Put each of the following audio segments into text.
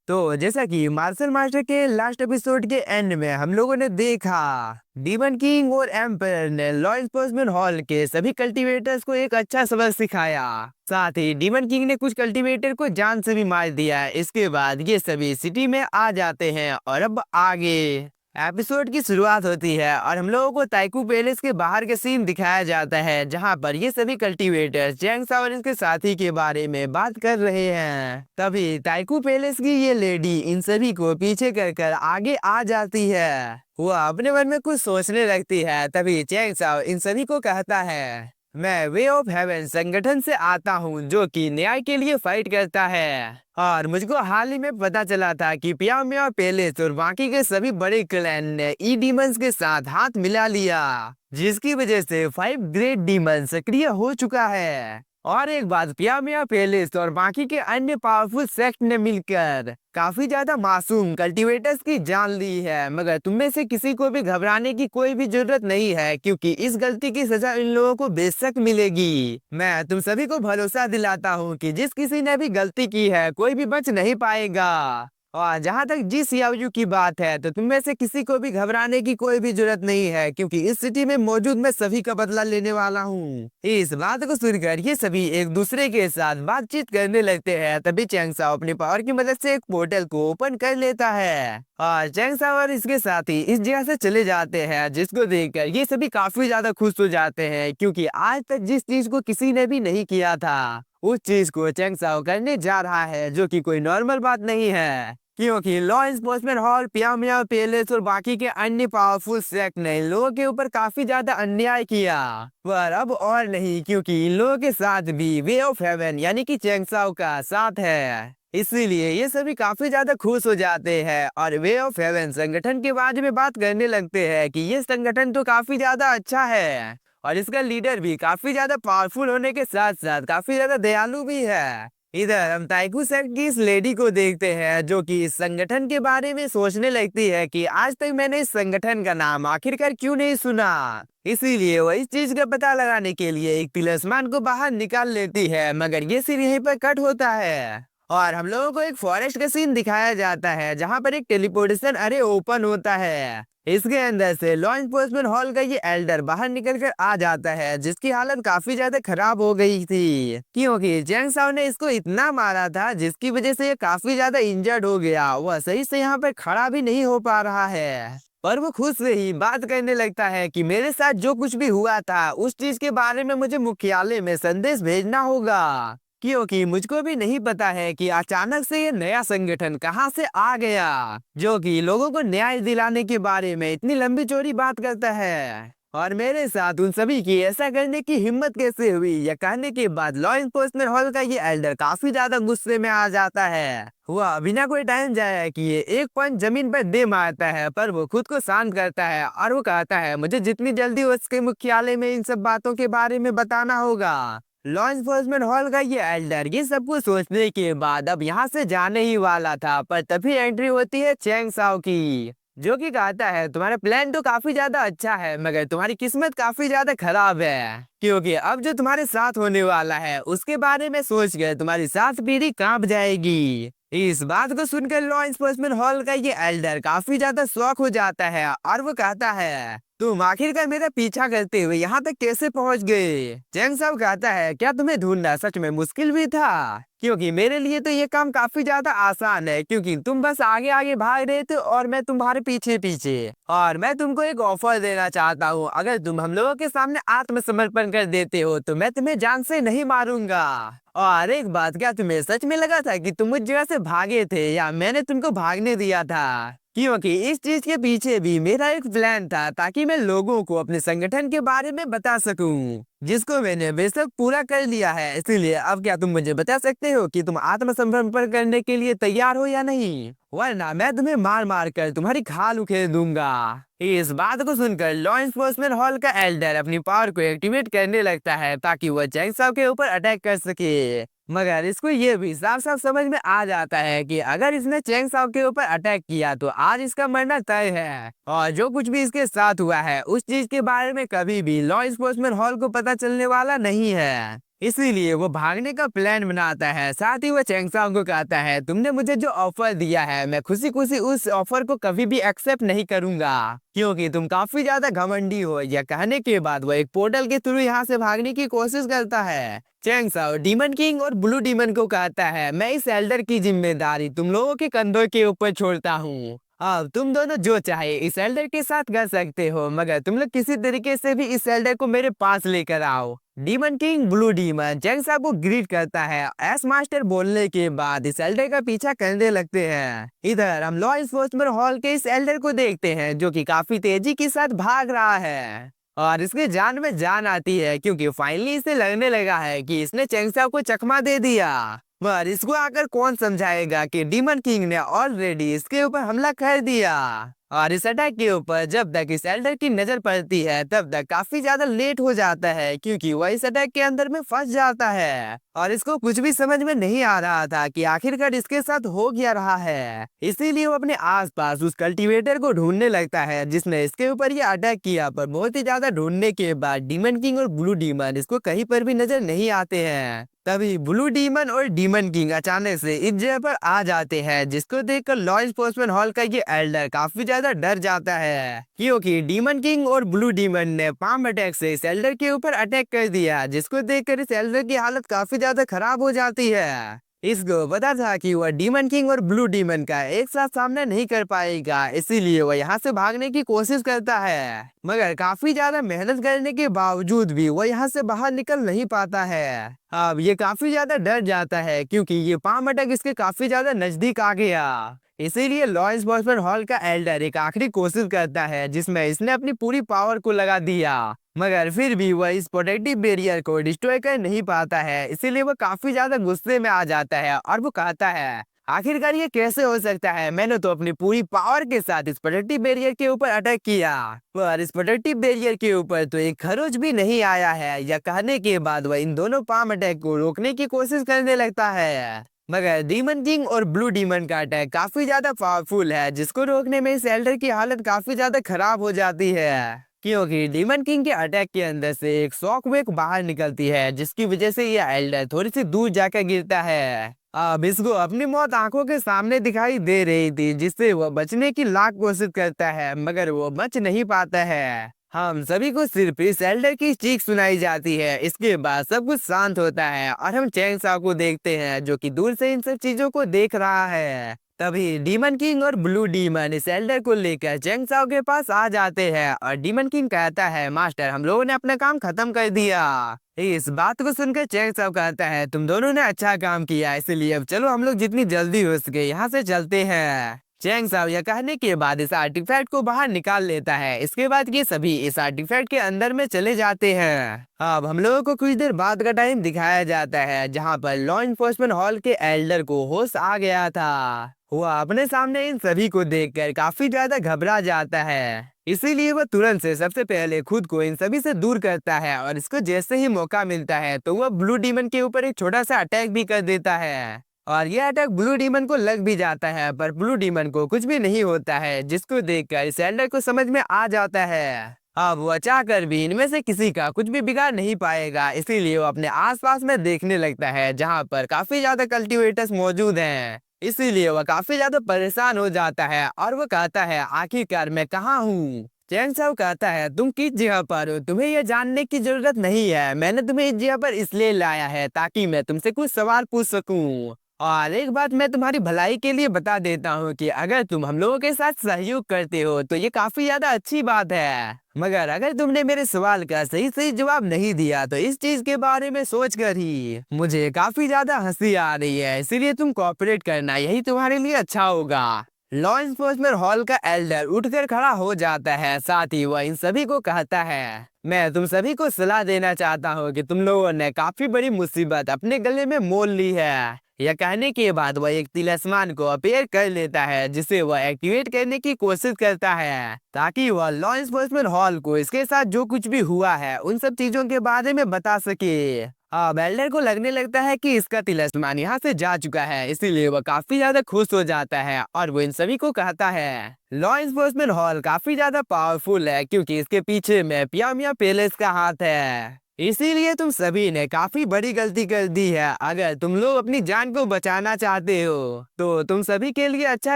तो जैसा कि मार्शल मास्टर के लास्ट एपिसोड के एंड में हम लोगों ने देखा, डीमन किंग और एम्पायर ने लॉ एन्फोर्समेंट हॉल के सभी कल्टीवेटर्स को एक अच्छा सबक सिखाया। साथ ही डीमन किंग ने कुछ कल्टीवेटर को जान से भी मार दिया। इसके बाद ये सभी सिटी में आ जाते हैं और अब आगे एपिसोड की शुरुआत होती है और हम लोगों को ताइकू पैलेस के बाहर के सीन दिखाया जाता है, जहां पर ये सभी कल्टीवेटर्स चैंग साओ और इसके साथी के बारे में बात कर रहे हैं। तभी ताइकू पैलेस की ये लेडी इन सभी को पीछे कर आगे आ जाती है। वो अपने मन में कुछ सोचने लगती है। तभी चैंग साओ इन सभी को कहता है, मैं वे ऑफ हेवन संगठन से आता हूँ, जो कि न्याय के लिए फाइट करता है। और मुझको हाल ही में पता चला था कि पियाओ मियाओ पैलेस और बाकी के सभी बड़े क्लैन ने ई डीमंस के साथ हाथ मिला लिया, जिसकी वजह से 5 ग्रेट डीमन सक्रिय हो चुका है। और एक बात, पियाओ मियाओ पैलेस और बाकी के अन्य पावरफुल सेक्ट ने मिलकर काफी ज्यादा मासूम कल्टीवेटर्स की जान ली है, मगर तुम में से किसी को भी घबराने की कोई भी जरूरत नहीं है, क्योंकि इस गलती की सजा इन लोगों को बेशक मिलेगी। मैं तुम सभी को भरोसा दिलाता हूँ कि जिस किसी ने भी गलती की है कोई भी बच नहीं पाएगा। और जहाँ तक जी सियाओयू की बात है, तो तुम में से किसी को भी घबराने की कोई भी जरूरत नहीं है, क्योंकि इस सिटी में मौजूद मैं सभी का बदला लेने वाला हूँ। इस बात को सुनकर ये सभी एक दूसरे के साथ बातचीत करने लगते हैं। तभी चैंग साओ अपनी पावर की मदद से एक पोर्टल को ओपन कर लेता है और चैंग साओ और इसके साथी इस जगह से चले जाते हैं, जिसको देखकर ये सभी काफी ज्यादा खुश हो जाते हैं, क्योंकि आज तक जिस चीज को किसी ने भी नहीं किया था उस चीज को चैंग साओ करने जा रहा है, जो कि कोई नॉर्मल बात नहीं है। क्योंकि law enforcement hall, Piao Miao Palace और बाकी के अन्य पावरफुल सेक्ट ने इन लोगों के ऊपर काफी ज्यादा अन्याय किया। पर अब और नहीं, क्योंकि इन लोगों के साथ भी वे ऑफ हेवन यानी कि चैंग साओ का साथ है। इसीलिए ये सभी काफी ज्यादा खुश हो जाते हैं और वे ऑफ हेवन संगठन के बारे में बात करने लगते हैं कि ये संगठन तो काफी ज्यादा अच्छा है और इसका लीडर भी काफी ज्यादा पावरफुल होने के साथ साथ काफी ज्यादा दयालु भी है। इधर हम ताइकू सेक्ट की इस लेडी को देखते हैं, जो कि इस संगठन के बारे में सोचने लगती है कि आज तक मैंने इस संगठन का नाम आखिरकार क्यों नहीं सुना। इसीलिए वो इस चीज का पता लगाने के लिए एक तिलिस्मान को बाहर निकाल लेती है, मगर ये सिर्फ यहीं पर कट होता है और हम लोगों को एक फॉरेस्ट का सीन दिखाया जाता है, जहाँ पर एक टेलीपोर्टेशन अरे ओपन होता है। इसके अंदर से लॉ एन्फोर्समेंट हॉल का ये एल्डर बाहर निकल कर आ जाता है, जिसकी हालत काफी ज्यादा खराब हो गई थी, क्योंकि चैंग साओ ने इसको इतना मारा था जिसकी वजह से ये काफी ज्यादा इंजर्ड हो गया। वह सही से यहाँ पर खड़ा भी नहीं हो पा रहा है, पर वो खुद से ही बात करने लगता है कि मेरे साथ जो कुछ भी हुआ था उस चीज के बारे में मुझे मुख्यालय में संदेश भेजना होगा, क्योंकि मुझको भी नहीं पता है कि अचानक से ये नया संगठन कहां से आ गया, जो कि लोगों को न्याय दिलाने के बारे में इतनी लंबी चौड़ी बात करता है। और मेरे साथ उन सभी की ऐसा करने की हिम्मत कैसे हुई, यह कहने के बाद लॉ एन्फोर्समेंट हॉल का ये एल्डर काफी ज्यादा गुस्से में आ जाता है। वह बिना कोई टाइम जाया किए एक पंच जमीन पर दे मारता है, पर वो खुद को शांत करता है और वो कहता है मुझे जितनी जल्दी उसके मुख्यालय में इन सब बातों के बारे में बताना होगा। लॉ एन्फोर्समेंट हॉल का ये एल्डर ये सब कुछ सोचने के बाद अब यहाँ से जाने ही वाला था, पर तभी एंट्री होती है चैंग साओ की, जो कि कहता है तुम्हारा प्लान तो काफी ज्यादा अच्छा है, मगर तुम्हारी किस्मत काफी ज्यादा खराब है, क्योंकि अब जो तुम्हारे साथ होने वाला है उसके बारे में सोच कर तुम्हारी सांस पीढ़ी कांप जाएगी। इस बात को सुनकर लॉ एन्फोर्समेंट हॉल का ये एल्डर काफी ज्यादा शॉक हो जाता है और वो कहता है तुम आखिरकार मेरा पीछा करते हुए यहाँ तक कैसे पहुँच गए। चैंग साओ कहता है क्या तुम्हें ढूंढना सच में मुश्किल भी था, क्योंकि मेरे लिए तो ये काम काफी ज्यादा आसान है, क्योंकि तुम बस आगे आगे भाग रहे थे और मैं तुम्हारे पीछे पीछे। और मैं तुमको एक ऑफर देना चाहता हूँ, अगर तुम हम लोगों के सामने आत्मसमर्पण कर देते हो तो मैं तुम्हें जान से नहीं मारूंगा। और एक बात, क्या तुम्हें सच में लगा था कि तुम उस जगह से भागे थे या मैंने तुमको भागने दिया था, क्योंकि इस चीज के पीछे भी मेरा एक प्लान था, ताकि मैं लोगों को अपने संगठन के बारे में बता सकूं, जिसको मैंने बेशक पूरा कर लिया है। इसलिए अब क्या तुम मुझे बता सकते हो कि तुम आत्मसमर्पण करने के लिए तैयार हो या नहीं, वरना मैं तुम्हें मार मार कर तुम्हारी खाल उखेड़ दूंगा। इस बात को सुनकर लॉ एन्फोर्समेंट हॉल का एल्डर अपनी पावर को एक्टिवेट करने लगता है, ताकि वह चैंग साओ के ऊपर अटैक कर सके। मगर इसको ये भी साफ साफ समझ में आ जाता है कि अगर इसने चैंग साओ के ऊपर अटैक किया तो आज इसका मरना तय है, और जो कुछ भी इसके साथ हुआ है उस चीज के बारे में कभी भी लॉ एन्फोर्समेंट हॉल को पता चलने वाला नहीं है। इसीलिए वो भागने का प्लान बनाता है। साथ ही वो चेंग साओ को कहता है, तुमने मुझे जो ऑफर दिया है मैं खुशी खुशी उस ऑफर को कभी भी एक्सेप्ट नहीं करूंगा, क्योंकि तुम काफी ज्यादा घमंडी हो। यह कहने के बाद वो एक पोर्टल के थ्रू यहाँ से भागने की कोशिश करता है। चेंग साओ डीमन किंग और ब्लू डीमन को कहता है, मैं इस एल्डर की जिम्मेदारी तुम लोगों के कंधों के ऊपर छोड़ता हूँ। अब तुम दोनों जो चाहे इस एल्डर के साथ कर सकते हो, मगर तुम लोग किसी तरीके से भी इस एल्डर को मेरे पास लेकर आओ। Demon king blue demon Cheng Sao को ग्रीट करता है। एस मास्टर बोलने के बाद इस एल्डर का पीछा करने लगते हैं। इधर हम लॉ इन्फोर्समेंट हॉल के इस एल्डर को देखते हैं, जो कि काफी तेजी के साथ भाग रहा है और इसके जान में जान आती है, क्योंकि फाइनली इसे लगने लगा है कि इसने चेंग साओ को चकमा दे दिया। पर इसको आकर कौन समझाएगा कि डीमन किंग ने ऑलरेडी इसके ऊपर हमला कर दिया। और इस अटैक के ऊपर जब तक इस एल्डर की नजर पड़ती है तब तक काफी ज्यादा लेट हो जाता है, क्योंकि वह इस अटैक के अंदर में फंस जाता है और इसको कुछ भी समझ में नहीं आ रहा था कि आखिरकार इसके साथ हो क्या रहा है। इसीलिए वो अपने आसपास उस कल्टीवेटर को ढूंढने लगता है जिसने इसके ऊपर ये अटैक किया। पर बहुत ही ज्यादा ढूंढने के बाद डीमन किंग और ब्लू डीमन इसको कहीं पर भी नजर नहीं आते हैं। तभी ब्लू डीमन और डीमन किंग अचानक से इस जगह पर आ जाते हैं, जिसको देखकर लॉ इन्फोर्समेंट हॉल का ये एल्डर काफी ज्यादा डर जाता है, क्योंकि डीमन किंग और ब्लू डीमन ने पाम अटैक से इस एल्डर के ऊपर अटैक कर दिया, जिसको देखकर इस एल्डर की हालत काफी ज्यादा खराब हो जाती है। इसको पता था कि वह डीमन किंग और ब्लू डीमन का एक साथ सामना नहीं कर पाएगा, इसीलिए वह यहाँ से भागने की कोशिश करता है। मगर काफी ज्यादा मेहनत करने के बावजूद भी वह यहाँ से बाहर निकल नहीं पाता है। अब ये काफी ज्यादा डर जाता है, क्योंकि ये पाम अटैक इसके काफी ज्यादा नजदीक आ गया। इसीलिए लॉ इन्फोर्समेंट हॉल का एल्डर एक आखिरी कोशिश करता है, जिसमें इसने अपनी पूरी पावर को लगा दिया, मगर फिर भी वह इस प्रोटेक्टिव बैरियर को डिस्ट्रॉय कर नहीं पाता है। इसीलिए वो काफी ज्यादा गुस्से में आ जाता है और वो कहता है, आखिरकार ये कैसे हो सकता है, मैंने तो अपनी पूरी पावर के साथ इस प्रोटेक्टिव बैरियर के ऊपर अटैक किया, पर इस प्रोटेक्टिव बैरियर के ऊपर तो एक खरोच भी नहीं आया है। यह कहने के बाद वह इन दोनों पाम अटैक को रोकने की कोशिश करने लगता है, मगर डीमन किंग और ब्लू डीमन का अटैक काफी ज्यादा पावरफुल है, जिसको रोकने में इस एल्डर की हालत काफी ज्यादा खराब हो जाती है, क्योंकि डीमन किंग के अटैक के अंदर से एक शॉक वेव बाहर निकलती है, जिसकी वजह से यह एल्डर थोड़ी सी दूर जाकर गिरता है। अब इसको अपनी मौत आंखों के सामने दिखाई दे रही थी, जिससे वह बचने की लाख कोशिश करता है, मगर वो बच नहीं पाता है। हम सभी को सिर्फ इस एल्डर की चीख सुनाई जाती है। इसके बाद सब कुछ शांत होता है और हम चेंग साओ को देखते हैं, जो कि दूर से इन सब चीजों को देख रहा है। तभी डीमन किंग और ब्लू डीमन इस एल्डर को लेकर चेंग साओ के पास आ जाते हैं और डीमन किंग कहता है, मास्टर हम लोगों ने अपना काम खत्म कर दिया। इस बात को सुनकर चेंग साओ कहता है, तुम दोनों ने अच्छा काम किया, इसलिए अब चलो हम लोग जितनी जल्दी हो सके यहाँ से चलते हैं। चेंग साओ यह कहने के बाद इस आर्टिफैक्ट को बाहर निकाल लेता है। इसके बाद ये सभी इस आर्टिफैक्ट के अंदर में चले जाते हैं। अब हम लोगों को कुछ देर बाद का टाइम दिखाया जाता है, जहाँ पर लॉ इन्फोर्समेंट हॉल के एल्डर को होश आ गया था। वह अपने सामने इन सभी को देखकर काफी ज्यादा घबरा जाता है, इसीलिए वह तुरंत से सबसे पहले खुद को इन सभी से दूर करता है और इसको जैसे ही मौका मिलता है तो वह ब्लू डीमन के ऊपर एक छोटा सा अटैक भी कर देता है और यह अटैक ब्लू डीमन को लग भी जाता है, पर ब्लू डीमन को कुछ भी नहीं होता है, जिसको देखकर इस एल्डर को समझ में आ जाता है अब वो चाहकर भी इनमें से किसी का कुछ भी बिगाड़ नहीं पाएगा। इसीलिए वो अपने आसपास में देखने लगता है, जहाँ पर काफी ज्यादा कल्टीवेटर्स मौजूद हैं। इसीलिए वह काफी ज्यादा परेशान हो जाता है और वो कहता है, आखिरकार मैं कहाँ हूँ। चेंग साओ कहता है, तुम किस जगह पर हो, तुम्हें यह जानने की जरूरत नहीं है। मैंने तुम्हें इस जगह पर इसलिए लाया है ताकि मैं तुमसे कुछ सवाल पूछ सकूं। और एक बात मैं तुम्हारी भलाई के लिए बता देता हूँ कि अगर तुम हम लोगों के साथ सहयोग करते हो तो ये काफी ज्यादा अच्छी बात है, मगर अगर तुमने मेरे सवाल का सही सही जवाब नहीं दिया तो इस चीज के बारे में सोचकर ही मुझे काफी ज्यादा हंसी आ रही है। इसीलिए तुम कोऑपरेट करना, यही तुम्हारे लिए अच्छा होगा। लॉ इन्फोर्समेंट हॉल का एल्डर उठकर खड़ा हो जाता है, साथ ही वह इन सभी को कहता है, मैं तुम सभी को सलाह देना चाहता हूँ कि तुम लोगों ने काफी बड़ी मुसीबत अपने गले में मोल ली है। यह कहने के बाद वह एक तिलिस्मान को अपेयर कर लेता है, जिसे वह एक्टिवेट करने की कोशिश करता है ताकि वह लॉ इन्फोर्समेंट हॉल को इसके साथ जो कुछ भी हुआ है उन सब चीजों के बारे में बता सके। अब एल्डर को लगने लगता है कि इसका तिलिस्मान यहाँ से जा चुका है, इसीलिए वह काफी ज्यादा खुश हो जाता है और वो इन सभी को कहता है, लॉ इन्फोर्समेंट हॉल काफी ज्यादा पावरफुल है क्योंकि इसके पीछे में पियामिया पैलेस का हाथ है। इसीलिए तुम सभी ने काफी बड़ी गलती कर दी है। अगर तुम लोग अपनी जान को बचाना चाहते हो तो तुम सभी के लिए अच्छा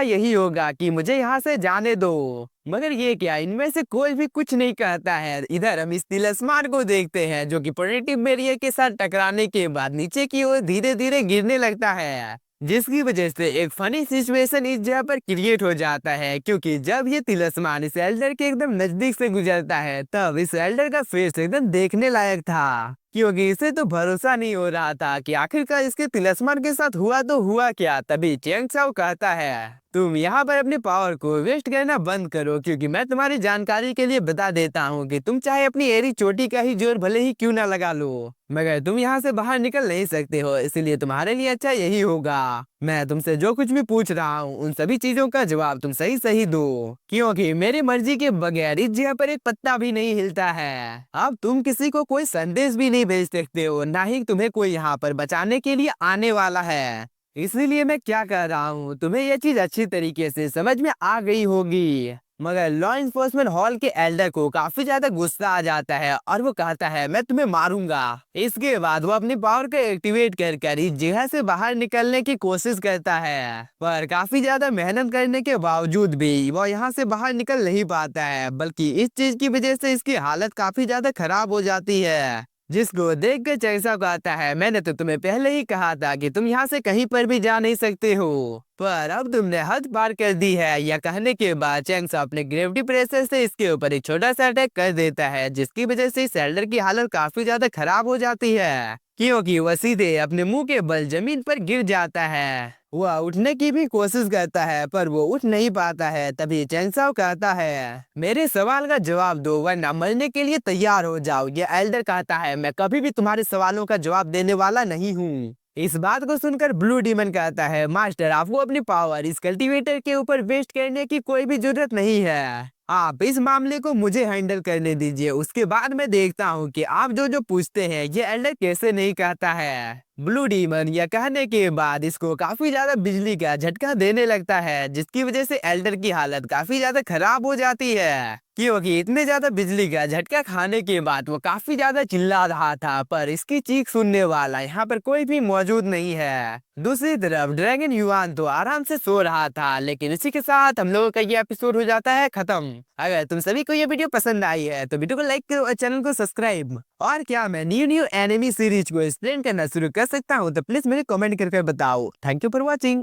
यही होगा कि मुझे यहाँ से जाने दो। मगर ये क्या, इनमें से कोई भी कुछ नहीं कहता है। इधर हम इस तिलस्मार को देखते हैं जो कि पॉजिटिव बैरियर के साथ टकराने के बाद नीचे की ओर धीरे धीरे गिरने लगता है, जिसकी वजह से एक फनी सिचुएशन इस जगह पर क्रिएट हो जाता है। क्योंकि जब ये तिलस्मान इस एल्डर के एकदम नजदीक से गुजरता है तब इस एल्डर का फेस एकदम देखने लायक था, क्योंकि इसे तो भरोसा नहीं हो रहा था कि आखिरकार इसके तिलस्मान के साथ हुआ तो हुआ क्या। तभी चेंग साओ कहता है, तुम यहाँ पर अपने पावर को वेस्ट करना बंद करो, क्योंकि मैं तुम्हारी जानकारी के लिए बता देता हूँ कि तुम चाहे अपनी एरी चोटी का ही जोर भले ही क्यों ना लगा लो, मगर तुम यहाँ से बाहर निकल नहीं सकते हो। इसलिए तुम्हारे लिए अच्छा यही होगा, मैं तुमसे जो कुछ भी पूछ रहा हूँ उन सभी चीजों का जवाब तुम सही सही दो, क्योंकि मेरी मर्जी के बगैर इस जगह पर एक पत्ता भी नहीं हिलता है। अब तुम किसी को कोई संदेश भी नहीं भेज सकते हो, ना ही तुम्हें कोई यहाँ पर बचाने के लिए आने वाला है। इसलिए मैं क्या कह रहा हूँ, तुम्हें यह चीज अच्छी तरीके से समझ में आ गई होगी। मगर लॉ इन्फोर्समेंट हॉल के एल्डर को काफी ज्यादा गुस्सा आ जाता है और वो कहता है, मैं तुम्हें मारूंगा। इसके बाद वो अपनी पावर को एक्टिवेट कर इस जगह से बाहर निकलने की कोशिश करता है, पर काफी ज्यादा मेहनत करने के बावजूद भी वो यहाँ से बाहर निकल नहीं पाता है, बल्कि इस चीज की वजह से इसकी हालत काफी ज्यादा खराब हो जाती है। जिसको देख कर चैंसा कहता है, मैंने तो तुम्हें पहले ही कहा था कि तुम यहाँ से कहीं पर भी जा नहीं सकते हो, पर अब तुमने हद पार कर दी है। यह कहने के बाद चैंसा अपने ग्रेविटी प्रेशर से इसके ऊपर एक छोटा सा अटैक कर देता है, जिसकी वजह से इस एल्डर की हालत काफी ज्यादा खराब हो जाती है, क्योंकि वह सीधे अपने मुंह के बल जमीन पर गिर जाता है। वह उठने की भी कोशिश करता है पर वो उठ नहीं पाता है। तभी चैंसाओ कहता है, मेरे सवाल का जवाब दो वरना मरने के लिए तैयार हो जाओ। ये एल्डर कहता है, मैं कभी भी तुम्हारे सवालों का जवाब देने वाला नहीं हूँ। इस बात को सुनकर ब्लू डीमन कहता है, मास्टर आपको अपनी पावर इस कल्टीवेटर के ऊपर वेस्ट करने की कोई भी जरूरत नहीं है, आप इस मामले को मुझे हैंडल करने दीजिए। उसके बाद मैं देखता हूँ कि आप जो जो पूछते हैं ये एल्डर कैसे नहीं कहता है। ब्लू डीमन यह कहने के बाद इसको काफी ज्यादा बिजली का झटका देने लगता है, जिसकी वजह से एल्डर की हालत काफी ज्यादा खराब हो जाती है, क्योंकि इतने ज्यादा बिजली का झटका खाने के बाद वो काफी ज्यादा चिल्ला रहा था, पर इसकी चीख सुनने वाला यहाँ पर कोई भी मौजूद नहीं है। दूसरी तरफ ड्रैगन युआन तो आराम से सो रहा था। लेकिन इसी के साथ हम लोगों का ये एपिसोड हो जाता है खत्म। अगर तुम सभी को ये वीडियो पसंद आई है तो वीडियो को लाइक करो और चैनल को सब्सक्राइब। और क्या मैं न्यू एनिमी सीरीज को एक्सप्लेन करना शुरू कर सकता हूँ तो प्लीज मुझे कमेंट करके बताओ। Thank you for watching.